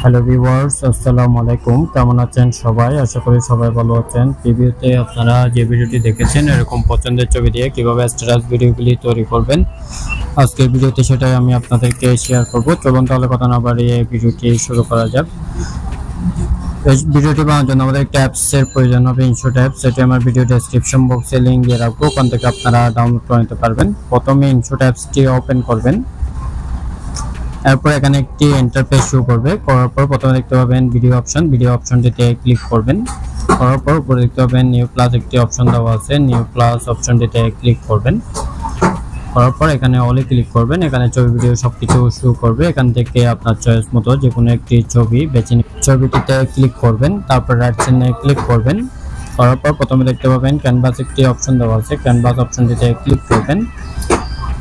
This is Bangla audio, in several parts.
হ্যালো ভিউয়ার্স, আসসালামু আলাইকুম। কেমন আছেন সবাই? আশা করি সবাই ভালো আছেন। প্রিভিউতে আপনারা যে ভিডিওটি দেখেছেন এরকম পছন্দের ছবি দিয়ে কিভাবে স্ট্যাটাস ভিডিওগুলি তৈরি করবেন, আজকের ভিডিওতে সেটাই আমি আপনাদেরকে শেয়ার করব। চলুন তাহলে কথা না বাড়িয়ে ভিডিওটি শুরু করা যাক। এই ভিডিওটি বানানোর জন্য আমাদের একটা অ্যাপসের প্রয়োজন হবে, ইনশট অ্যাপস। সেটি আমার ভিডিও ডেসক্রিপশন বক্সে লিংক দিয়ে রাখবো, ওখান থেকে আপনারা ডাউনলোড করে নিতে পারবেন। প্রথমে ইনশট অ্যাপসটি ওপেন করবেন। এরপর এখানে একটি ইন্টারফেস শো করবে। করার পর প্রথমে দেখতে পাবেন ভিডিও অপশনটিতে ক্লিক করবেন। করার পর উপরে দেখতে পাবেন নিউ প্লাস একটি অপশন দেওয়া আছে, নিউ প্লাস অপশনটিতে ক্লিক করবেন। করার পর এখানে অলে ক্লিক করবেন। এখানে ছবি ভিডিও সবকিছু শো করবে। এখান থেকে আপনার চয়েস মতো যে কোনো একটি ছবি বেছে নিয়ে ছবিটিতে ক্লিক করবেন। তারপর রাইট সাইডে ক্লিক করবেন। করার পর প্রথমে দেখতে পাবেন ক্যানভাস একটি অপশন দেওয়া আছে, ক্যানভাস অপশনটিতে ক্লিক করবেন।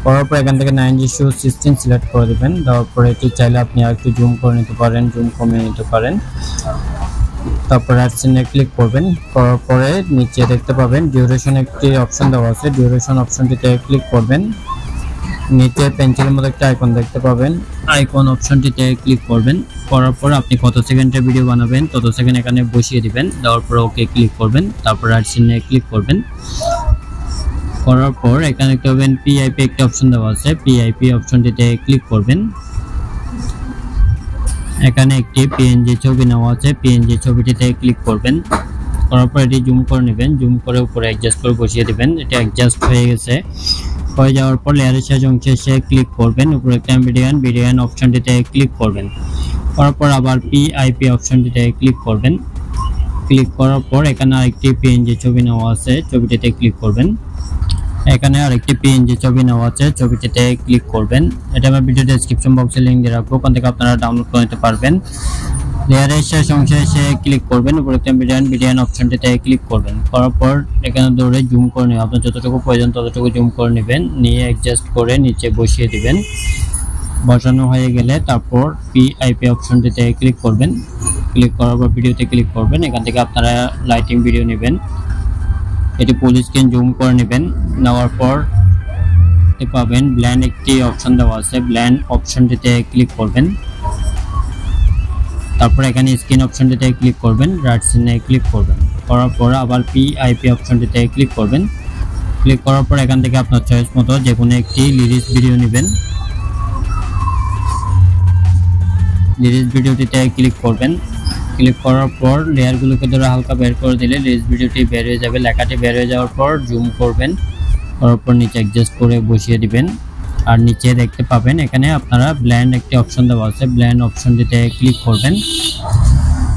করার পর এখান থেকে 9:16 সিলেক্ট করে দিবেন। দেওয়ার পরে এটি চাইলে আপনি আরেকটু জুম করে নিতে পারেন, জুম কমিয়ে নিতে পারেন। তারপর রাইট সাইডে ক্লিক করবেন। করার পরে নিচে দেখতে পাবেন ডিউরেশন একটি অপশন দেওয়া আছে, ডিউরেশন অপশনটিতে ক্লিক করবেন। নিচে পেন্সিলের মতো একটা আইকন দেখতে পাবেন, আইকন অপশনটিতে ক্লিক করবেন। করার পর আপনি কত সেকেন্ডের ভিডিও বানাবেন তত সেকেন্ড এখানে বসিয়ে দিবেন। দেওয়ার পর ওকে ক্লিক করবেন। তারপর রাইট সাইডে ক্লিক করবেন। করার পর এখানে দেখতে পাবেন পিআইপি একটা অপশন দেওয়া আছে, পিআইপি অপশনটিতে ক্লিক করবেন। এখানে একটি পিএনজি ছবি নেওয়া আছে, পিএনজি ছবিটিতে ক্লিক করবেন। করার পর এটি জুম করে নেবেন, জুম করে উপরে অ্যাডজাস্ট করে বসিয়ে দিবেন। এটা অ্যাডজাস্ট হয়ে গেছে। হয়ে যাওয়ার পর লেয়ারের শেষ অংশে এসে ক্লিক করবেন। উপরে একটা বিডিয়ান অপশনটিতে ক্লিক করবেন। করার পর আবার পিআইপি অপশনটিতে ক্লিক করবেন। ক্লিক করার পর এখানে আরেকটি পিএনজি ছবি নেওয়া আছে, ছবিটিতে ক্লিক করবেন। এখানে আরেকটি পিএনজি ছবি নেওয়া আছে, ছবিটিতে ক্লিক করবেন। এটা আমার ভিডিও ডেসক্রিপশন বক্সে লিংক দিয়ে রাখবো, ওখান থেকে আপনারা ডাউনলোড করে নিতে পারবেন। লেয়ারের শেষ অংশে এসে ক্লিক করবেন। উপরে একটা বিডিয়ান অপশনটিতে ক্লিক করবেন। করার পর এখানে ধরে জুম করে নেবেন, আপনার যতটুকু প্রয়োজন ততটুকু জুম করে নেবেন, নিয়ে অ্যাডজাস্ট করে নিচে বসিয়ে দিবেন। বসানো হয়ে গেলে তারপর পিআইপি অপশনটিতে ক্লিক করবেন। ক্লিক করার পর ভিডিওতে ক্লিক করবেন। এখান থেকে আপনারা লাইটিং ভিডিও নেবেন, এটি ফুল স্ক্রিন জুম করে নেবেন। নেওয়ার পর পাবেন ব্ল্যান্ড একটি অপশন দেওয়া আছে, ব্ল্যান্ড অপশনটিতে ক্লিক করবেন। তারপর এখানে স্ক্রিন অপশনটিতে ক্লিক করবেন, রাইট সাইডে ক্লিক করবেন। করার পর আবার পিআইপি অপশনটিতে ক্লিক করবেন। ক্লিক করার পর এখান থেকে আপনার চয়েস মতো যে কোনো একটি লিরিক্স ভিডিও নেবেন। লিরিক্স ভিডিওটিতে ক্লিক করবেন। ক্লিক করার পর লেয়ারগুলোকে ধরে হালকা বের করে দিলে লিরিক্স ভিডিওটি বের হয়ে যাবে। লেখাটি বের হয়ে যাওয়ার পর জুম করবেন, করার পর নিচে অ্যাডজাস্ট করে বসিয়ে দিবেন। আর নিচে দেখতে পাবেন এখানে আপনারা ব্ল্যান্ড একটি অপশন দেওয়া আছে, ব্ল্যান্ড অপশনটিতে ক্লিক করবেন।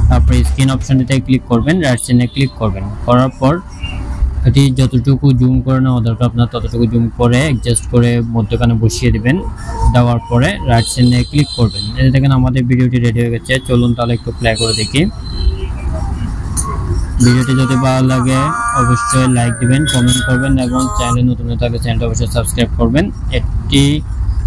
তারপর স্ক্রিন অপশনটিতে ক্লিক করবেন, রাইট সাইডে ক্লিক করবেন। করার পর এটি যতটুকু জুম করে নেওয়া দরকার আপনার ততটুকু জুম করে অ্যাডজাস্ট করে মধ্যখানে বসিয়ে দিবেন। দেওয়ার পরে রাইট সাইডে ক্লিক করবেন। এই দেখেন আমাদের ভিডিওটি রেডি হয়ে গেছে। চলুন তাহলে একটু প্লে করে দেখি। ভিডিওটি যদি ভালো লাগে অবশ্যই লাইক দিবেন, কমেন্ট করবেন এবং চ্যানেলে নতুন হয়ে থাকলে চ্যানেলটা অবশ্যই সাবস্ক্রাইব করবেন। এটি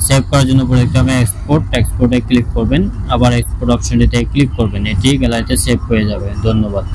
সেভ করার জন্য উপরে দেখতে হবে এক্সপোর্টে ক্লিক করবেন। আবার এক্সপোর্ট অপশনটিতে ক্লিক করবেন, এটি গ্যালারিতে সেভ হয়ে যাবে। ধন্যবাদ।